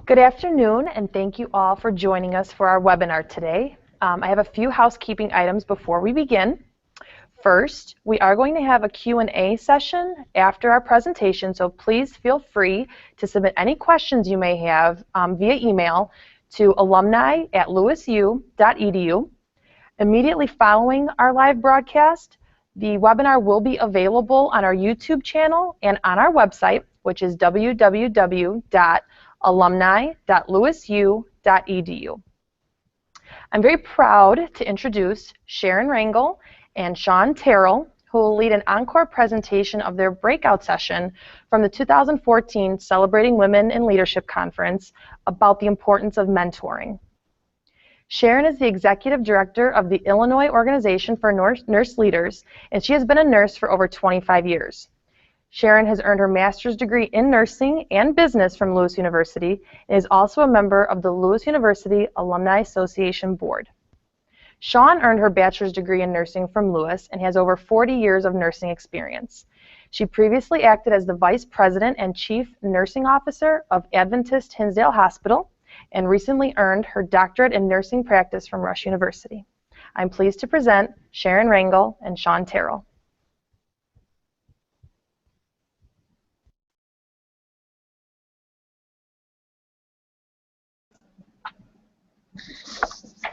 Good afternoon, and thank you all for joining us for our webinar today. I have a few housekeeping items before we begin. First, we are going to have a Q&A session after our presentation, so please feel free to submit any questions you may have via email to alumni@lewisu.edu. Immediately following our live broadcast, the webinar will be available on our YouTube channel and on our website, which is www.alumni.lewisu.edu. I'm very proud to introduce Sharon Rangel and Shawn Terrell, who will lead an encore presentation of their breakout session from the 2014 Celebrating Women in Leadership Conference about the importance of mentoring. Sharon is the Executive Director of the Illinois Organization for Nurse Leaders, and she has been a nurse for over 25 years. Sharon has earned her master's degree in nursing and business from Lewis University and is also a member of the Lewis University Alumni Association Board. Shawn earned her bachelor's degree in nursing from Lewis and has over 40 years of nursing experience. She previously acted as the Vice President and Chief Nursing Officer of Adventist Hinsdale Hospital and recently earned her doctorate in nursing practice from Rush University. I'm pleased to present Sharon Rangel and Shawn Terrell.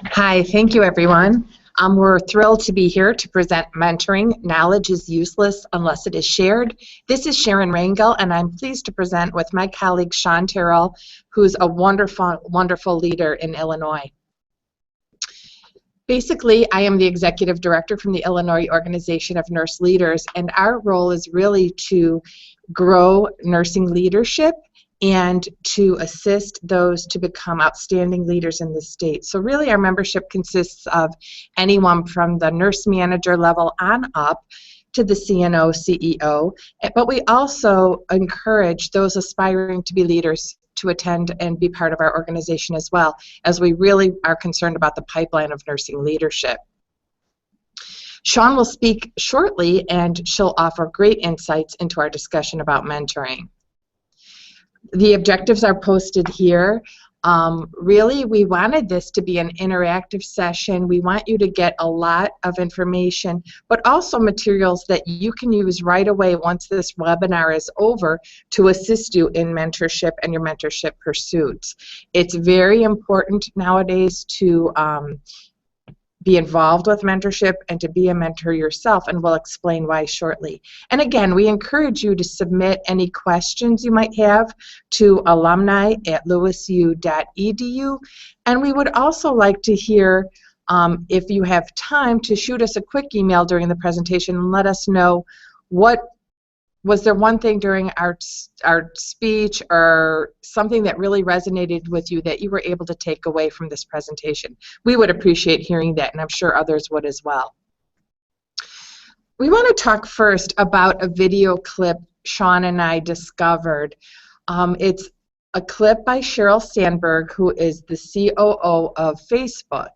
Hi, thank you everyone. We're thrilled to be here to present Mentoring. Knowledge is useless unless it is shared. This is Sharon Rangel, and I'm pleased to present with my colleague Shawn Terrell, who's a wonderful, wonderful leader in Illinois. Basically, I am the Executive Director from the Illinois Organization of Nurse Leaders, and our role is really to grow nursing leadership and to assist those to become outstanding leaders in the state. So really our membership consists of anyone from the nurse manager level on up to the CNO, CEO, but we also encourage those aspiring to be leaders to attend and be part of our organization as well, as we really are concerned about the pipeline of nursing leadership. Shawn will speak shortly, and she'll offer great insights into our discussion about mentoring. The objectives are posted here. Really, we wanted this to be an interactive session. We want you to get a lot of information, but also materials that you can use right away once this webinar is over to assist you in mentorship and your mentorship pursuits. It's very important nowadays to be involved with mentorship and to be a mentor yourself, and we'll explain why shortly. And again, we encourage you to submit any questions you might have to alumni@lewisu.edu, and we would also like to hear, if you have time, to shoot us a quick email during the presentation and let us know was there one thing during our speech or something that really resonated with you that you were able to take away from this presentation. We would appreciate hearing that, and I'm sure others would as well. We want to talk first about a video clip Shawn and I discovered. It's a clip by Sheryl Sandberg, who is the COO of Facebook.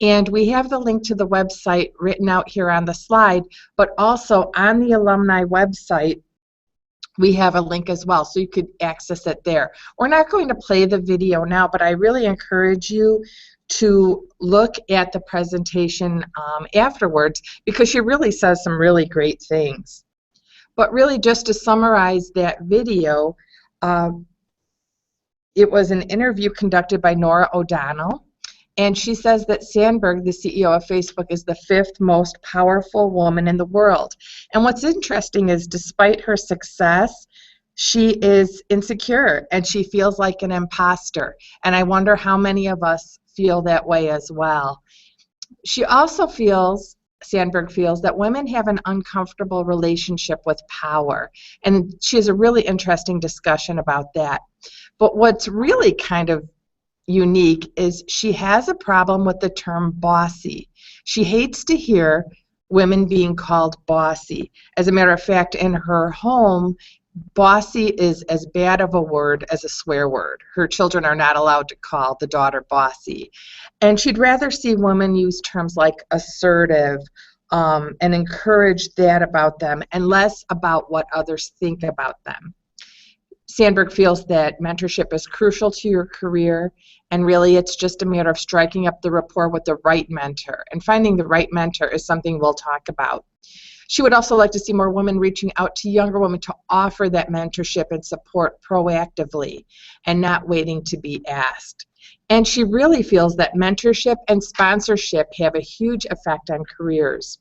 And we have the link to the website written out here on the slide, but also on the alumni website, we have a link as well, so you could access it there. We're not going to play the video now, but I really encourage you to look at the presentation afterwards, because she really says some really great things. But really, just to summarize that video, it was an interview conducted by Nora O'Donnell, and she says that Sandberg, the CEO of Facebook, is the 5th most powerful woman in the world. And what's interesting is, despite her success, she is insecure and she feels like an imposter. And I wonder how many of us feel that way as well. She also feels, Sandberg feels, that women have an uncomfortable relationship with power. And she has a really interesting discussion about that. But what's really kind of unique is she has a problem with the term bossy. She hates to hear women being called bossy. As a matter of fact, in her home, bossy is as bad of a word as a swear word. Her children are not allowed to call the daughter bossy. And she'd rather see women use terms like assertive and encourage that about them, and less about what others think about them. Sandberg feels that mentorship is crucial to your career, and really it's just a matter of striking up the rapport with the right mentor. And finding the right mentor is something we'll talk about. She would also like to see more women reaching out to younger women to offer that mentorship and support proactively and not waiting to be asked. And she really feels that mentorship and sponsorship have a huge effect on careers.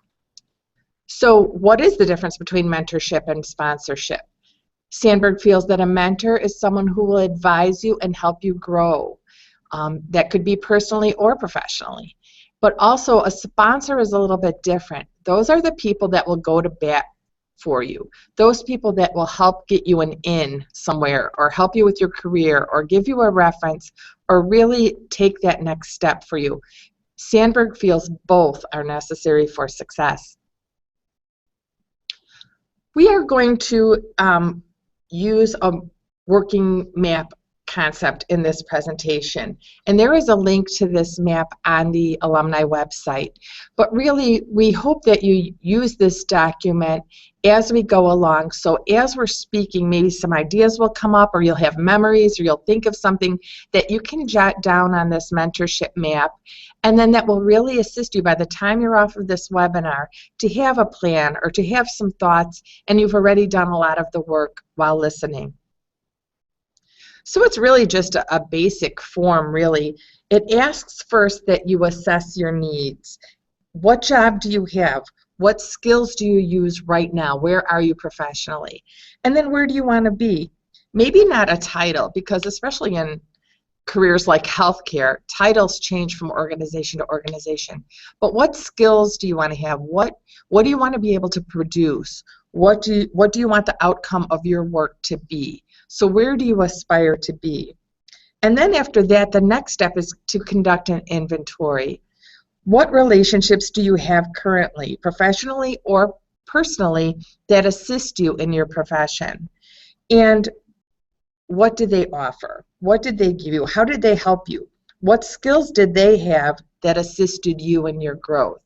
So what is the difference between mentorship and sponsorship? Sandberg feels that a mentor is someone who will advise you and help you grow. That could be personally or professionally. But also a sponsor is a little bit different. Those are the people that will go to bat for you. Those people that will help get you an in somewhere, or help you with your career, or give you a reference, or really take that next step for you. Sandberg feels both are necessary for success. We are going to use a working map concept in this presentation, and there is a link to this map on the alumni website. But really, we hope that you use this document as we go along, so as we're speaking, maybe some ideas will come up, or you'll have memories, or you'll think of something that you can jot down on this mentorship map, and then that will really assist you by the time you're off of this webinar to have a plan or to have some thoughts, and you've already done a lot of the work while listening. So it's really just a basic form, really. It asks first that you assess your needs. What job do you have? What skills do you use right now? Where are you professionally? And then where do you want to be? Maybe not a title, because especially in careers like healthcare, titles change from organization to organization. But what skills do you want to have? What do you want to be able to produce? What do you want the outcome of your work to be? So where do you aspire to be? And then after that, the next step is to conduct an inventory. What relationships do you have currently, professionally or personally, that assist you in your profession? And what did they offer? What did they give you? How did they help you? What skills did they have that assisted you in your growth?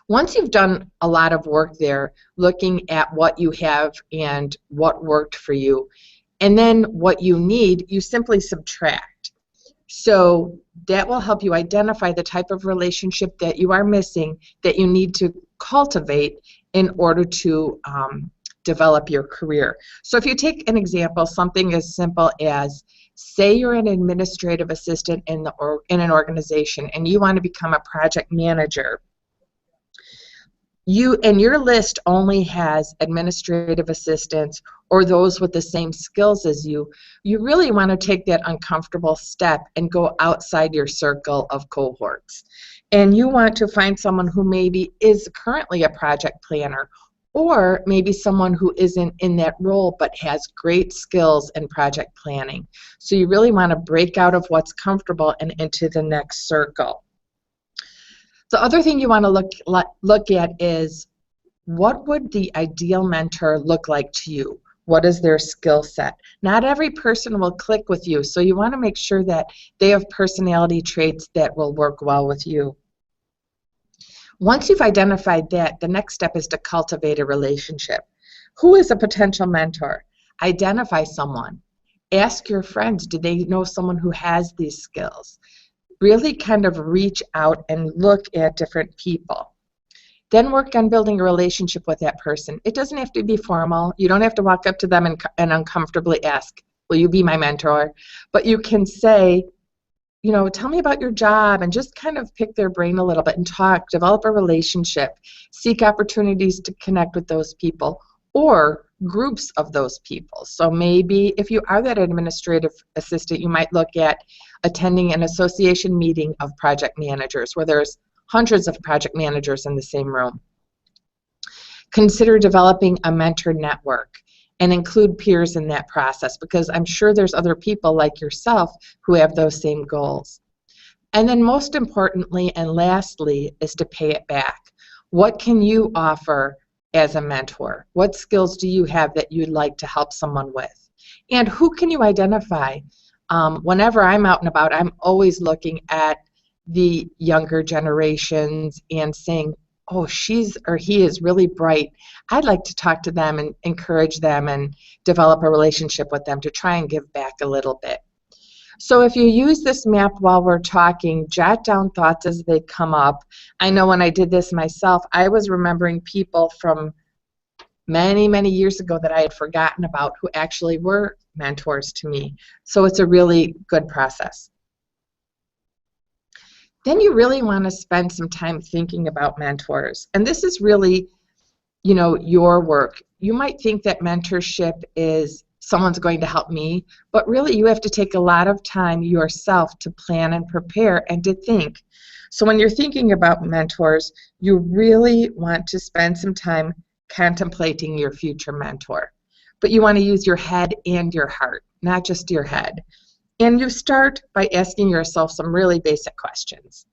Once you've done a lot of work there, looking at what you have and what worked for you, and then what you need, you simply subtract. So that will help you identify the type of relationship that you are missing, that you need to cultivate in order to develop your career. So if you take an example, something as simple as, say you're an administrative assistant in an organization and you want to become a project manager. And your list only has administrative assistants or those with the same skills as you. You really want to take that uncomfortable step and go outside your circle of cohorts. And you want to find someone who maybe is currently a project planner, or maybe someone who isn't in that role but has great skills in project planning. So you really want to break out of what's comfortable and into the next circle. The other thing you want to look at is, what would the ideal mentor look like to you? What is their skill set? Not every person will click with you, so you want to make sure that they have personality traits that will work well with you. Once you've identified that, the next step is to cultivate a relationship. Who is a potential mentor? Identify someone. Ask your friends, do they know someone who has these skills? Really kind of reach out and look at different people. Then work on building a relationship with that person. It doesn't have to be formal. You don't have to walk up to them and uncomfortably ask, will you be my mentor? But you can say, you know, tell me about your job, and just kind of pick their brain a little bit and talk, develop a relationship, seek opportunities to connect with those people or groups of those people. So maybe if you are that administrative assistant, you might look at attending an association meeting of project managers where there's hundreds of project managers in the same room. Consider developing a mentor network and include peers in that process, because I'm sure there's other people like yourself who have those same goals. And then most importantly and lastly is to pay it back. What can you offer as a mentor? What skills do you have that you'd like to help someone with? And who can you identify? Whenever I'm out and about, I'm always looking at the younger generations and saying, oh, she's or he is really bright. I'd like to talk to them and encourage them and develop a relationship with them to try and give back a little bit. So if you use this map while we're talking, jot down thoughts as they come up. I know when I did this myself, I was remembering people from many, many years ago that I had forgotten about who actually were mentors to me. So it's a really good process. Then you really want to spend some time thinking about mentors. And this is really, you know, your work. You might think that mentorship is someone's going to help me, but really you have to take a lot of time yourself to plan and prepare and to think. So when you're thinking about mentors, you really want to spend some time contemplating your future mentor. But you want to use your head and your heart, not just your head. And you start by asking yourself some really basic questions.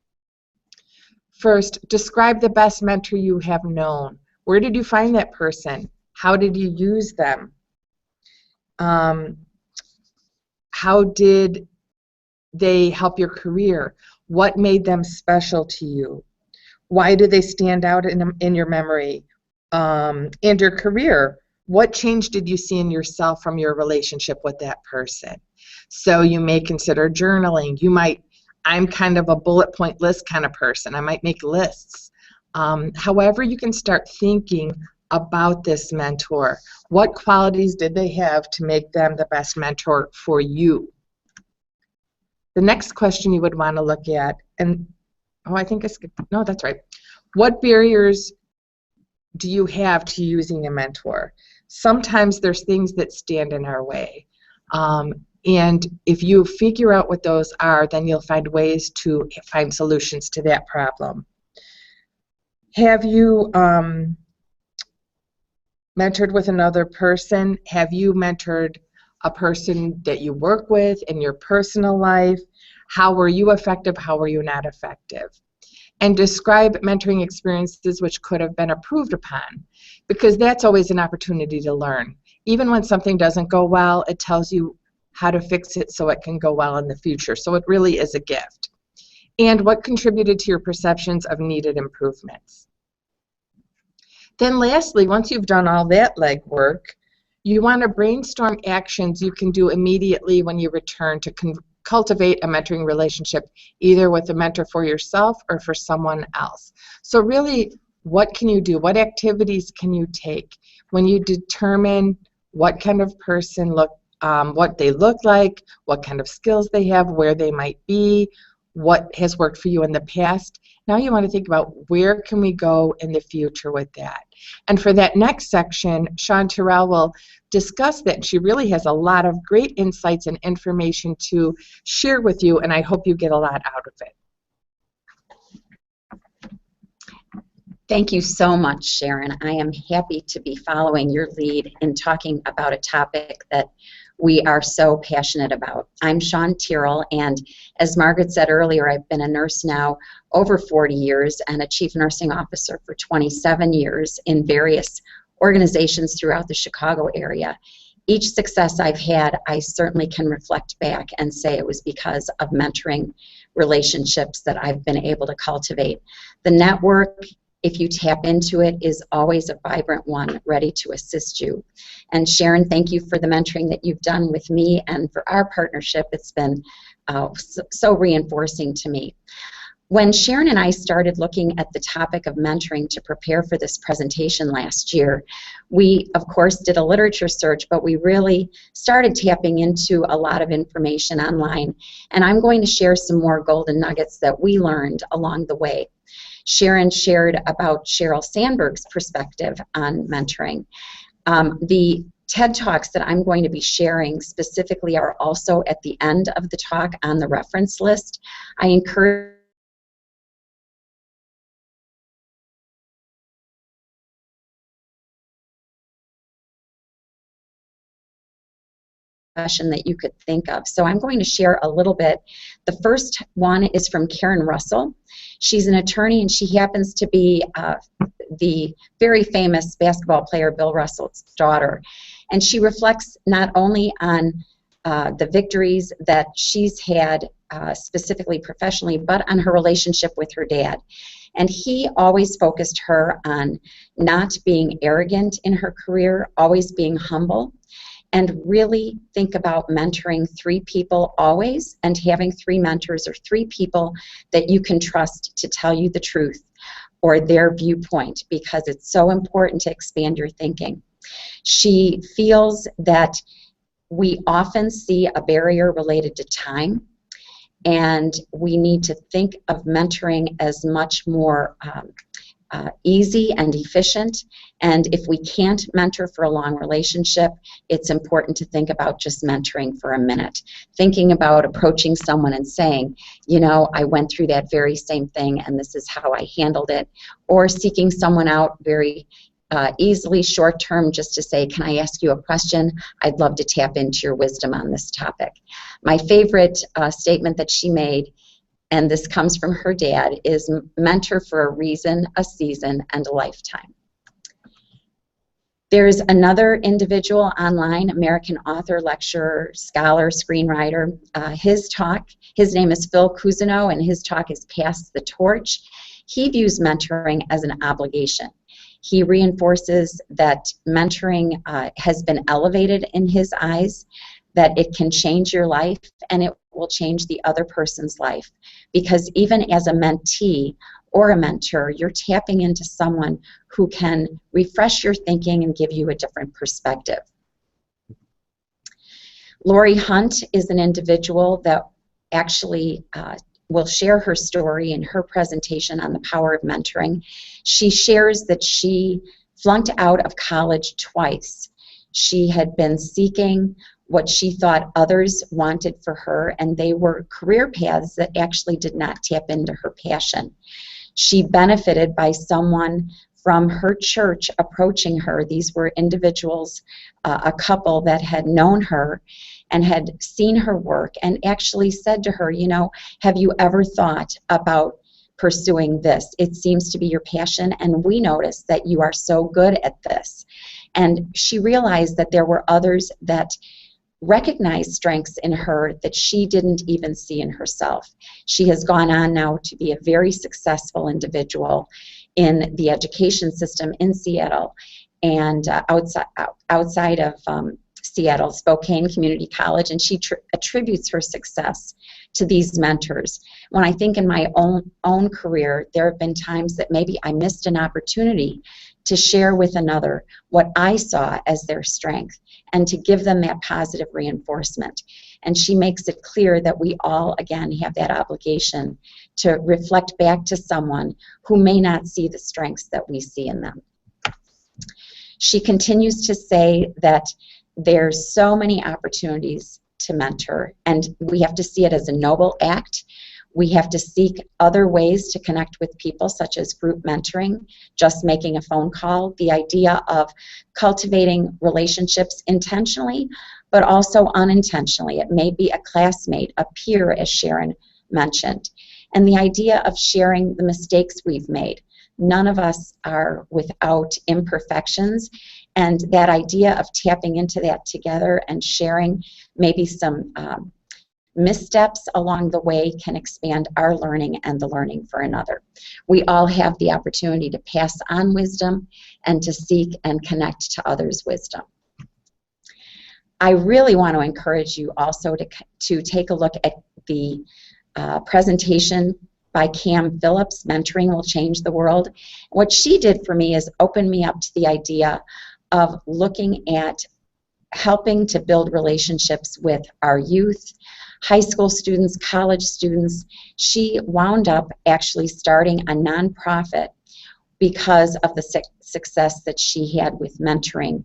First, describe the best mentor you have known. Where did you find that person? How did you use them? How did they help your career? What made them special to you? Why do they stand out in your memory and your career? What change did you see in yourself from your relationship with that person? So you may consider journaling. You might, I'm kind of a bullet point list kind of person. I might make lists. However, you can start thinking about this mentor. What qualities did they have to make them the best mentor for you? The next question you would want to look at, and oh, I think I skipped, no, that's right. What barriers do you have to using a mentor? Sometimes there's things that stand in our way. And if you figure out what those are, then you'll find ways to find solutions to that problem. Have you mentored with another person? Have you mentored a person that you work with in your personal life? How were you effective? How were you not effective? And describe mentoring experiences which could have been improved upon, because that's always an opportunity to learn. Even when something doesn't go well, it tells you how to fix it so it can go well in the future. So it really is a gift. And what contributed to your perceptions of needed improvements. Then lastly, once you've done all that legwork, you want to brainstorm actions you can do immediately when you return to cultivate a mentoring relationship, either with a mentor for yourself or for someone else. So really, what can you do? What activities can you take when you determine what kind of person what they look like, what kind of skills they have, where they might be, what has worked for you in the past? Now you want to think about where can we go in the future with that. And for that next section, Shawn Terrell will discuss that. She really has a lot of great insights and information to share with you, and I hope you get a lot out of it. Thank you so much, Sharon. I am happy to be following your lead in talking about a topic that we are so passionate about. I'm Shawn Terrell, and as Margaret said earlier, I've been a nurse now over 40 years and a chief nursing officer for 27 years in various organizations throughout the Chicago area. Each success I've had, I certainly can reflect back and say it was because of mentoring relationships that I've been able to cultivate. The network, if you tap into it, is always a vibrant one, ready to assist you. And Sharon, thank you for the mentoring that you've done with me and for our partnership. It's been so reinforcing to me. When Sharon and I started looking at the topic of mentoring to prepare for this presentation last year, we, of course, did a literature search, but we really started tapping into a lot of information online. And I'm going to share some more golden nuggets that we learned along the way. Sharon shared about Sheryl Sandberg's perspective on mentoring. The TED Talks that I'm going to be sharing specifically are also at the end of the talk on the reference list. I encourage that you could think of. So I'm going to share a little bit. The first one is from Karen Russell. She's an attorney, and she happens to be the very famous basketball player Bill Russell's daughter. And she reflects not only on the victories that she's had specifically professionally, but on her relationship with her dad. And he always focused her on not being arrogant in her career, always being humble, and really think about mentoring 3 people always, and having 3 mentors or 3 people that you can trust to tell you the truth or their viewpoint, because it's so important to expand your thinking. She feels that we often see a barrier related to time, and we need to think of mentoring as much more easy and efficient. And if we can't mentor for a long relationship, it's important to think about just mentoring for a minute. Thinking about approaching someone and saying, you know, I went through that very same thing and this is how I handled it. Or seeking someone out very easily, short term, just to say, can I ask you a question? I'd love to tap into your wisdom on this topic. My favorite statement that she made, and this comes from her dad, is mentor for a reason, a season, and a lifetime. There's another individual online, American author, lecturer, scholar, screenwriter. His name is Phil Cousineau, and his talk is Pass the Torch. He views mentoring as an obligation. He reinforces that mentoring has been elevated in his eyes, that it can change your life and it will change the other person's life. Because even as a mentee or a mentor, you're tapping into someone who can refresh your thinking and give you a different perspective. Lori Hunt is an individual that actually will share her story in her presentation on the power of mentoring. She shares that she flunked out of college twice. She had been seeking what she thought others wanted for her, and they were career paths that actually did not tap into her passion. She benefited by someone from her church approaching her. These were individuals, a couple that had known her and had seen her work and actually said to her, you know, have you ever thought about pursuing this? It seems to be your passion, and we notice that you are so good at this. And she realized that there were others that recognized strengths in her that she didn't even see in herself. She has gone on now to be a very successful individual in the education system in Seattle and outside of Seattle, Spokane Community College, and she attributes her success to these mentors. When I think in my own career, there have been times that maybe I missed an opportunity to share with another what I saw as their strength and to give them that positive reinforcement. And she makes it clear that we all, again, have that obligation to reflect back to someone who may not see the strengths that we see in them. She continues to say that there's so many opportunities to mentor, and we have to see it as a noble act. We have to seek other ways to connect with people, such as group mentoring, just making a phone call, the idea of cultivating relationships intentionally, but also unintentionally. It may be a classmate, a peer, as Sharon mentioned, and the idea of sharing the mistakes we've made. None of us are without imperfections, and that idea of tapping into that together and sharing maybe some missteps along the way can expand our learning and the learning for another. We all have the opportunity to pass on wisdom and to seek and connect to others' wisdom. I really want to encourage you also to take a look at the presentation by Cam Phillips, Mentoring Will Change the World. What she did for me is open me up to the idea of looking at helping to build relationships with our youth, high school students, college students. She wound up actually starting a nonprofit because of the success that she had with mentoring,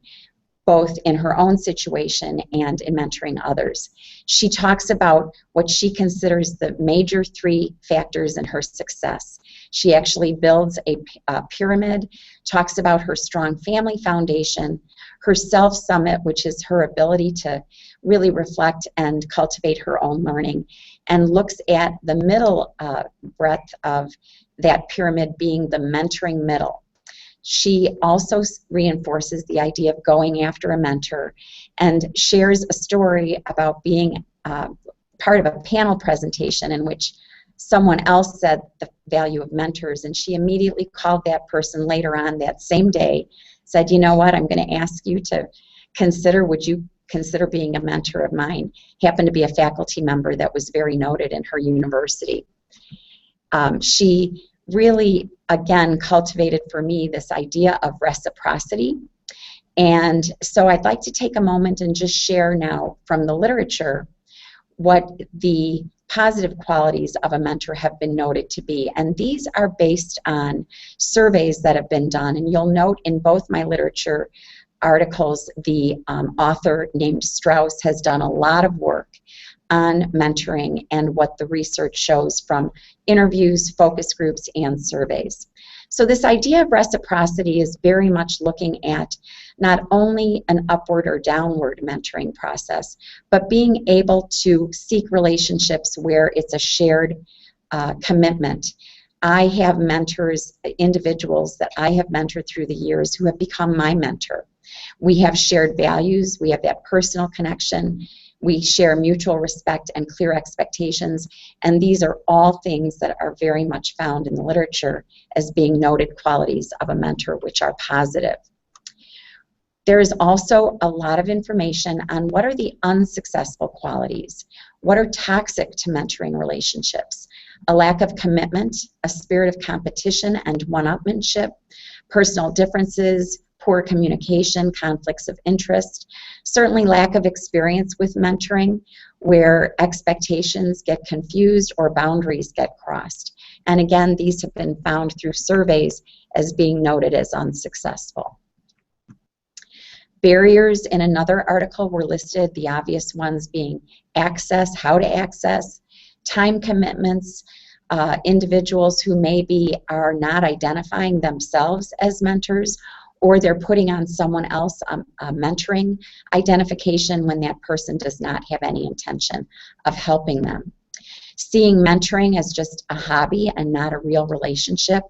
both in her own situation and in mentoring others. She talks about what she considers the major 3 factors in her success. She actually builds a pyramid, talks about her strong family foundation, her self-summit, which is her ability to really reflect and cultivate her own learning, and looks at the middle breadth of that pyramid being the mentoring middle. She also reinforces the idea of going after a mentor and shares a story about being part of a panel presentation in which someone else said the value of mentors, and she immediately called that person later on that same day, said, you know what, I'm going to ask you to consider, would you consider being a mentor of mine? Happened to be a faculty member that was very noted in her university. She really, again, cultivated for me this idea of reciprocity. And so I'd like to take a moment and just share now from the literature what the positive qualities of a mentor have been noted to be. And these are based on surveys that have been done. And you'll note in both my literature articles, the author named Strauss has done a lot of work on mentoring and what the research shows from interviews, focus groups, and surveys. So this idea of reciprocity is very much looking at not only an upward or downward mentoring process, but being able to seek relationships where it's a shared commitment. I have mentors, individuals that I have mentored through the years who have become my mentor. We have shared values, we have that personal connection, we share mutual respect and clear expectations, and these are all things that are very much found in the literature as being noted qualities of a mentor, which are positive. There is also a lot of information on what are the unsuccessful qualities, what are toxic to mentoring relationships, a lack of commitment, a spirit of competition and one-upmanship, personal differences, poor communication, conflicts of interest, certainly lack of experience with mentoring where expectations get confused or boundaries get crossed. And again, these have been found through surveys as being noted as unsuccessful. Barriers in another article were listed, the obvious ones being access, how to access, time commitments, individuals who maybe are not identifying themselves as mentors, or they're putting on someone else a mentoring identification when that person does not have any intention of helping them. Seeing mentoring as just a hobby and not a real relationship.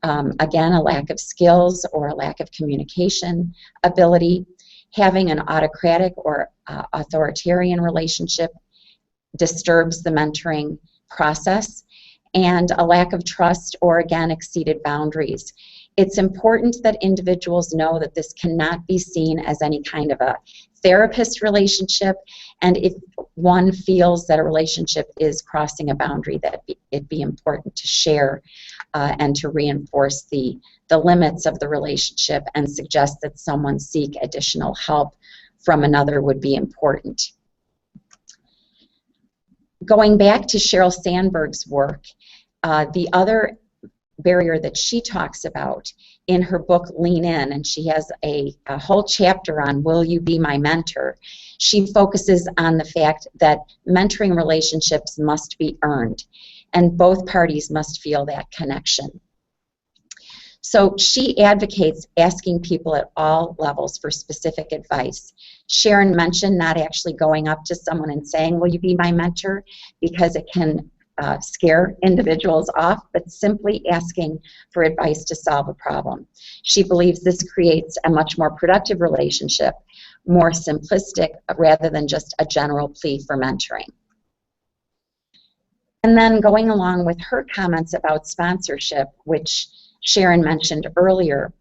Again, a lack of skills or a lack of communication ability. Having an autocratic or authoritarian relationship disturbs the mentoring process. And a lack of trust or, again, exceeded boundaries. It's important that individuals know that this cannot be seen as any kind of a therapist relationship, and if one feels that a relationship is crossing a boundary, that it'd be important to share and to reinforce the limits of the relationship and suggest that someone seek additional help from another would be important. Going back to Sheryl Sandberg's work, the other barrier that she talks about in her book Lean In, and she has a whole chapter on Will You Be My Mentor, she focuses on the fact that mentoring relationships must be earned and both parties must feel that connection. So she advocates asking people at all levels for specific advice. Sharon mentioned not actually going up to someone and saying, will you be my mentor, because it can scare individuals off, but simply asking for advice to solve a problem. She believes this creates a much more productive relationship, more simplistic, rather than just a general plea for mentoring. And then going along with her comments about sponsorship, which Sharon mentioned earlier,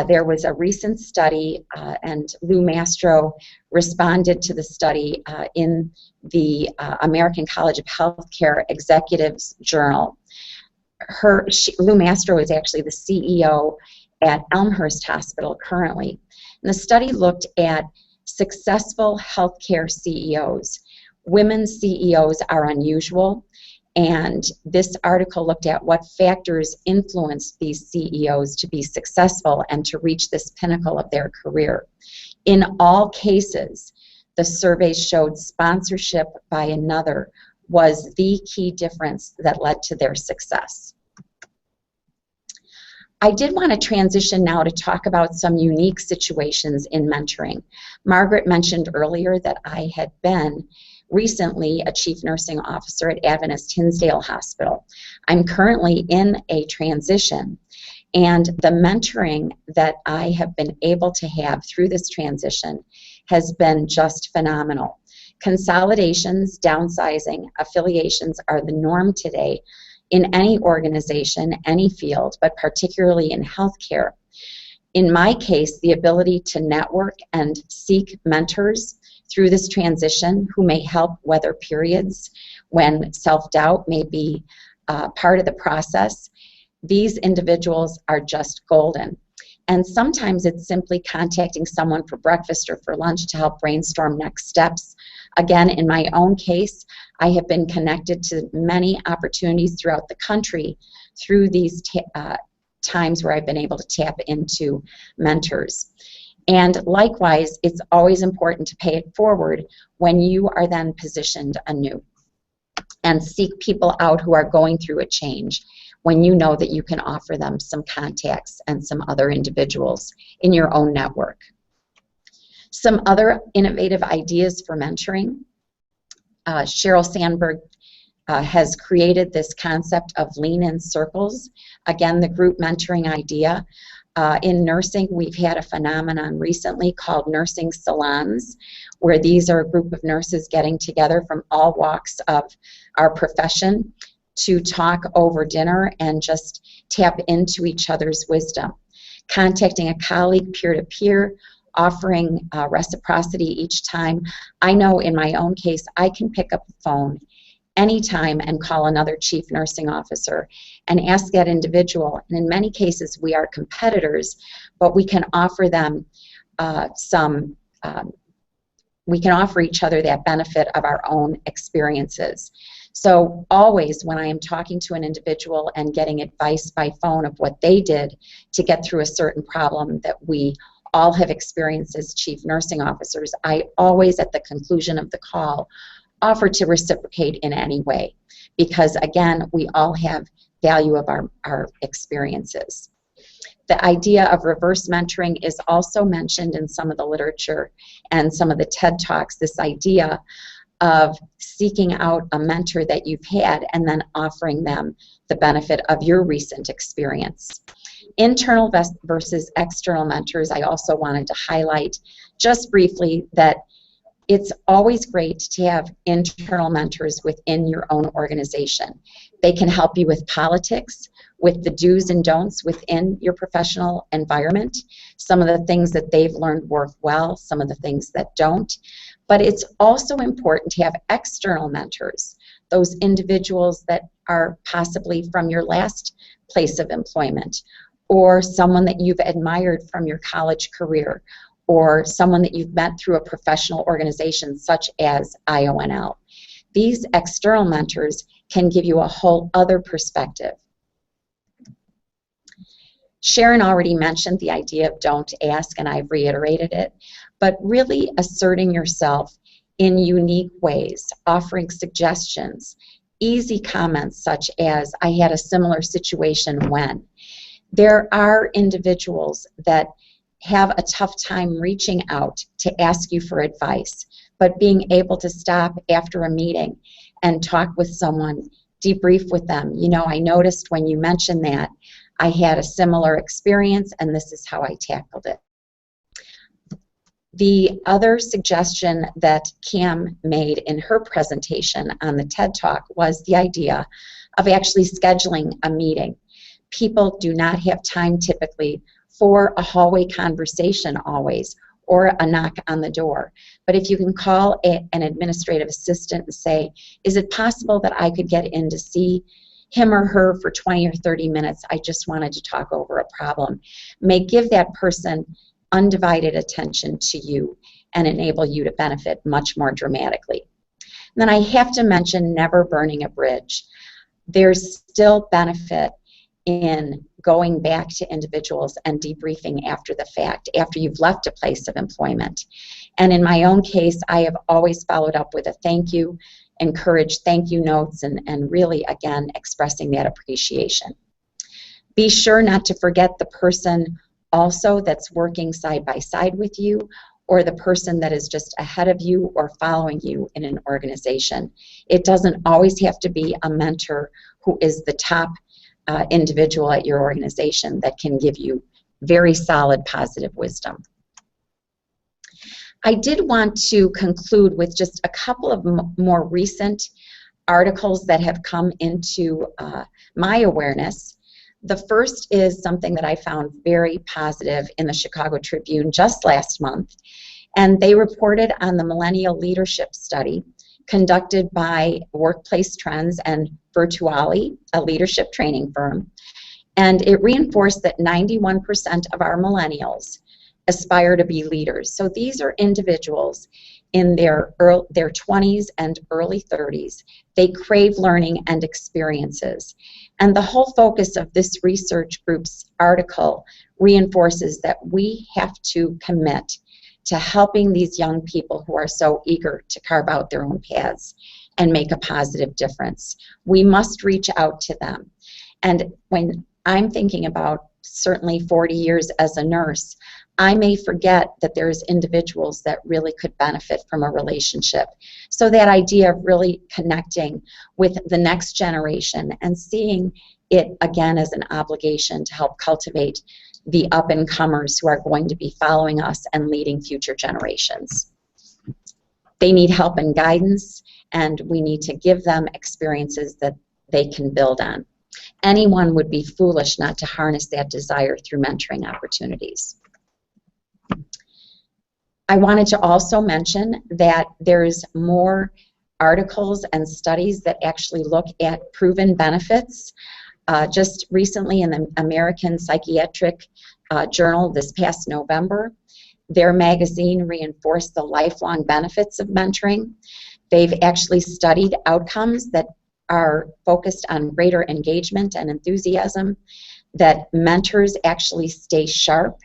there was a recent study, and Lou Mastro responded to the study in the American College of Healthcare Executives Journal. Lou Mastro is actually the CEO at Elmhurst Hospital currently. And the study looked at successful healthcare CEOs. Women CEOs are unusual, and this article looked at what factors influenced these CEOs to be successful and to reach this pinnacle of their career. In all cases, the surveys showed sponsorship by another was the key difference that led to their success. I did want to transition now to talk about some unique situations in mentoring. Margaret mentioned earlier that I had been recently a chief nursing officer at Adventist Hinsdale Hospital. I'm currently in a transition, And the mentoring that I have been able to have through this transition has been just phenomenal. Consolidations, downsizing, affiliations are the norm today in any organization, any field, but particularly in healthcare. In my case, the ability to network and seek mentors through this transition who may help weather periods when self-doubt may be part of the process, these individuals are just golden. And sometimes it's simply contacting someone for breakfast or for lunch to help brainstorm next steps. Again, in my own case, I have been connected to many opportunities throughout the country through these times where I've been able to tap into mentors. And likewise, it's always important to pay it forward when you are then positioned anew and seek people out who are going through a change when you know that you can offer them some contacts and some other individuals in your own network. Some other innovative ideas for mentoring. Sheryl Sandberg has created this concept of lean-in circles. Again, the group mentoring idea. In nursing, we've had a phenomenon recently called nursing salons, where these are a group of nurses getting together from all walks of our profession to talk over dinner and just tap into each other's wisdom. Contacting a colleague peer-to-peer, offering reciprocity each time. I know in my own case, I can pick up the phone anytime and call another chief nursing officer and ask that individual, and in many cases we are competitors, but we can offer them we can offer each other that benefit of our own experiences. So always when I am talking to an individual and getting advice by phone of what they did to get through a certain problem that we all have experienced as chief nursing officers, I always at the conclusion of the call offer to reciprocate in any way, because again, we all have value of our experiences. The idea of reverse mentoring is also mentioned in some of the literature and some of the TED Talks, this idea of seeking out a mentor that you've had and then offering them the benefit of your recent experience. Internal versus external mentors, I also wanted to highlight just briefly that it's always great to have internal mentors within your own organization. They can help you with politics, with the do's and don'ts within your professional environment. Some of the things that they've learned work well, some of the things that don't. But it's also important to have external mentors, those individuals that are possibly from your last place of employment, or someone that you've admired from your college career, or someone that you've met through a professional organization such as IONL. These external mentors can give you a whole other perspective. Sharon already mentioned the idea of don't ask, and I've reiterated it, but really asserting yourself in unique ways, offering suggestions, easy comments such as, I had a similar situation when. There are individuals that have a tough time reaching out to ask you for advice, but being able to stop after a meeting and talk with someone, debrief with them. You know, I noticed when you mentioned that, I had a similar experience and this is how I tackled it. The other suggestion that Cam made in her presentation on the TED Talk was the idea of actually scheduling a meeting. People do not have time typically for a hallway conversation always, or a knock on the door. But if you can call an administrative assistant and say, is it possible that I could get in to see him or her for 20 or 30 minutes? I just wanted to talk over a problem. May give that person undivided attention to you and enable you to benefit much more dramatically. And then I have to mention never burning a bridge. There's still benefit in going back to individuals and debriefing after the fact, after you've left a place of employment. And in my own case, I have always followed up with a thank you, encouraged thank you notes, and really, again, expressing that appreciation. Be sure not to forget the person also that's working side by side with you, or the person that is just ahead of you or following you in an organization. It doesn't always have to be a mentor who is the top individual at your organization that can give you very solid positive wisdom. I did want to conclude with just a couple of more recent articles that have come into my awareness. The first is something that I found very positive in the Chicago Tribune just last month, and they reported on the Millennial Leadership Study conducted by Workplace Trends and Virtuali, a leadership training firm, and it reinforced that 91% of our millennials aspire to be leaders. So these are individuals in their 20s and early 30s. They crave learning and experiences. And the whole focus of this research group's article reinforces that we have to commit to helping these young people who are so eager to carve out their own paths and make a positive difference. We must reach out to them. And when I'm thinking about certainly 40 years as a nurse, I may forget that there's individuals that really could benefit from a relationship. So that idea of really connecting with the next generation and seeing it again as an obligation to help cultivate the up-and-comers who are going to be following us and leading future generations. They need help and guidance, and we need to give them experiences that they can build on. Anyone would be foolish not to harness that desire through mentoring opportunities. I wanted to also mention that there's more articles and studies that actually look at proven benefits. Just recently in the American Psychiatric Journal this past November, their magazine reinforced the lifelong benefits of mentoring. They've actually studied outcomes that are focused on greater engagement and enthusiasm, that mentors actually stay sharp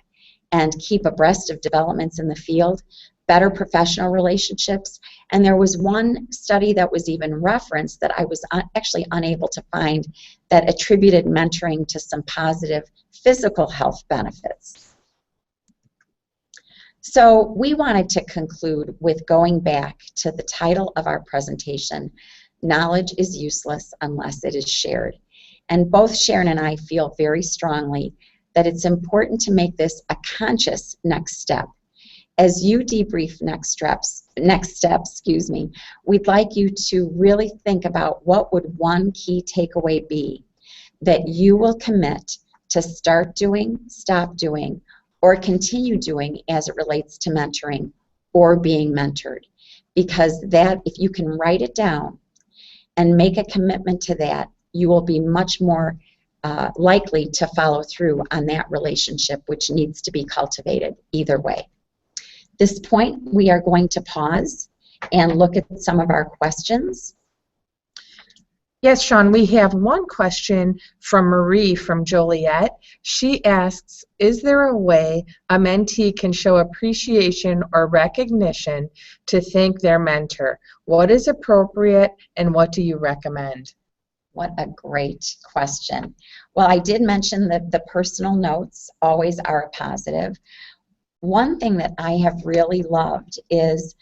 and keep abreast of developments in the field, better professional relationships, and there was one study that was even referenced that I was actually unable to find that attributed mentoring to some positive physical health benefits. So we wanted to conclude with going back to the title of our presentation, Knowledge is Useless Unless It Is Shared. And both Sharon and I feel very strongly that it's important to make this a conscious next step. As you debrief next steps, we'd like you to really think about what would one key takeaway be that you will commit to start doing, stop doing, or continue doing as it relates to mentoring or being mentored. Because that, if you can write it down and make a commitment to that, you will be much more likely to follow through on that relationship, which needs to be cultivated either way. At this point, we are going to pause and look at some of our questions. Yes, Shawn, we have one question from Marie from Joliet. She asks, is there a way a mentee can show appreciation or recognition to thank their mentor? What is appropriate and what do you recommend? What a great question. Well, I did mention that the personal notes always are a positive. One thing that I have really loved is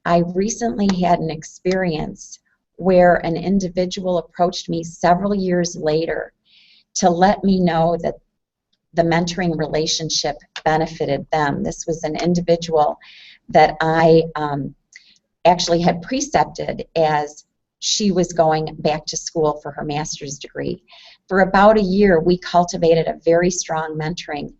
I recently had an experience where an individual approached me several years later to let me know that the mentoring relationship benefited them. This was an individual that I actually had precepted as she was going back to school for her master's degree. For about a year, we cultivated a very strong mentoring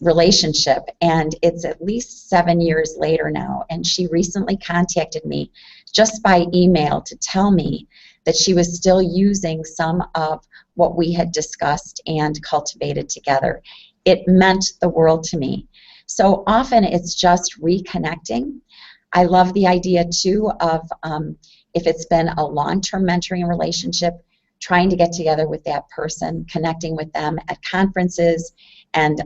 relationship, and it's at least 7 years later now, and she recently contacted me just by email to tell me that she was still using some of what we had discussed and cultivated together. It meant the world to me. So often it's just reconnecting. I love the idea too of if it's been a long-term mentoring relationship, trying to get together with that person, connecting with them at conferences, and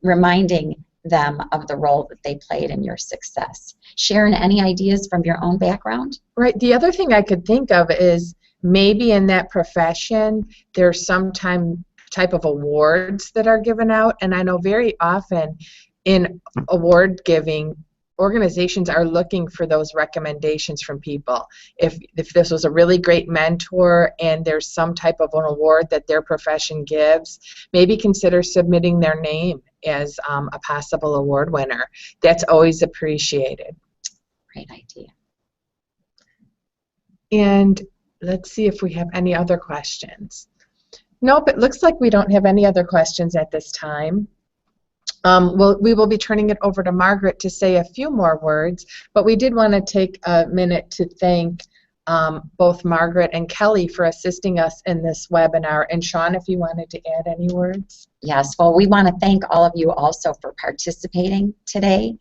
reminding them of the role that they played in your success. Sharon, any ideas from your own background? Right. The other thing I could think of is maybe in that profession there's some type of awards that are given out, and I know very often in award giving organizations are looking for those recommendations from people. If this was a really great mentor and there's some type of an award that their profession gives, maybe consider submitting their name as a possible award winner. That's always appreciated. Great idea. And let's see if we have any other questions. Nope, it looks like we don't have any other questions at this time. We will be turning it over to Margaret to say a few more words, but we did want to take a minute to thank both Margaret and Kelly for assisting us in this webinar. And Shawn, if you wanted to add any words. Yes, well, we want to thank all of you also for participating today.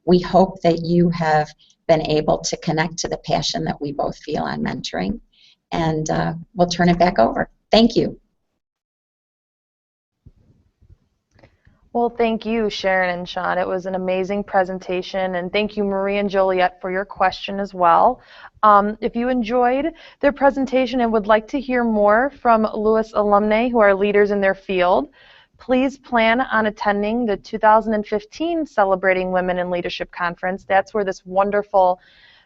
We hope that you have been able to connect to the passion that we both feel on mentoring. And we'll turn it back over. Thank you. Well, thank you, Sharon and Shawn. It was an amazing presentation, and thank you, Marie and Joliet, for your question as well. If you enjoyed their presentation and would like to hear more from Lewis alumni who are leaders in their field, please plan on attending the 2015 Celebrating Women in Leadership Conference. That's where this wonderful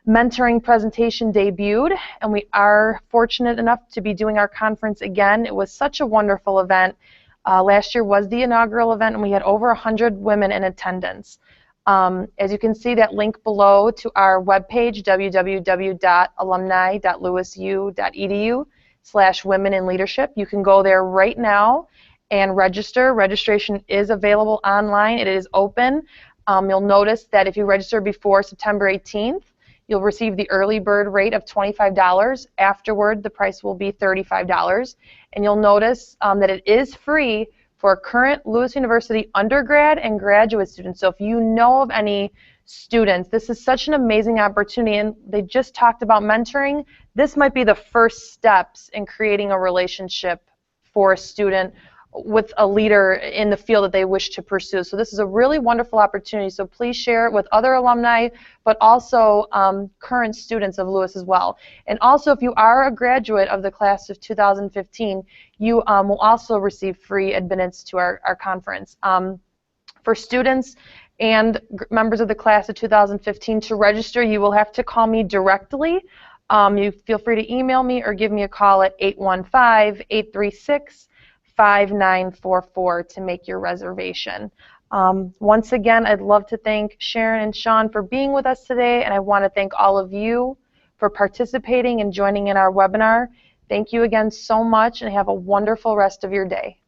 mentoring presentation debuted, and we are fortunate enough to be doing our conference again. It was such a wonderful event. Last year was the inaugural event, and we had over 100 women in attendance. As you can see, that link below to our webpage, www.alumni.lewisu.edu/women-in-leadership. You can go there right now and register. Registration is available online. It is open. You'll notice that if you register before September 18th, you'll receive the early bird rate of $25. Afterward, the price will be $35. And you'll notice that it is free for current Lewis University undergrad and graduate students. So if you know of any students, this is such an amazing opportunity, and they just talked about mentoring. This might be the first steps in creating a relationship for a student with a leader in the field that they wish to pursue. So this is a really wonderful opportunity. So please share it with other alumni, but also current students of Lewis as well. And also, if you are a graduate of the class of 2015, you will also receive free admittance to our conference. For students and members of the class of 2015 to register, you will have to call me directly. You feel free to email me or give me a call at 815-836-5944 to make your reservation. Once again, I'd love to thank Sharon and Shawn for being with us today, and I want to thank all of you for participating and joining in our webinar. Thank you again so much, and have a wonderful rest of your day.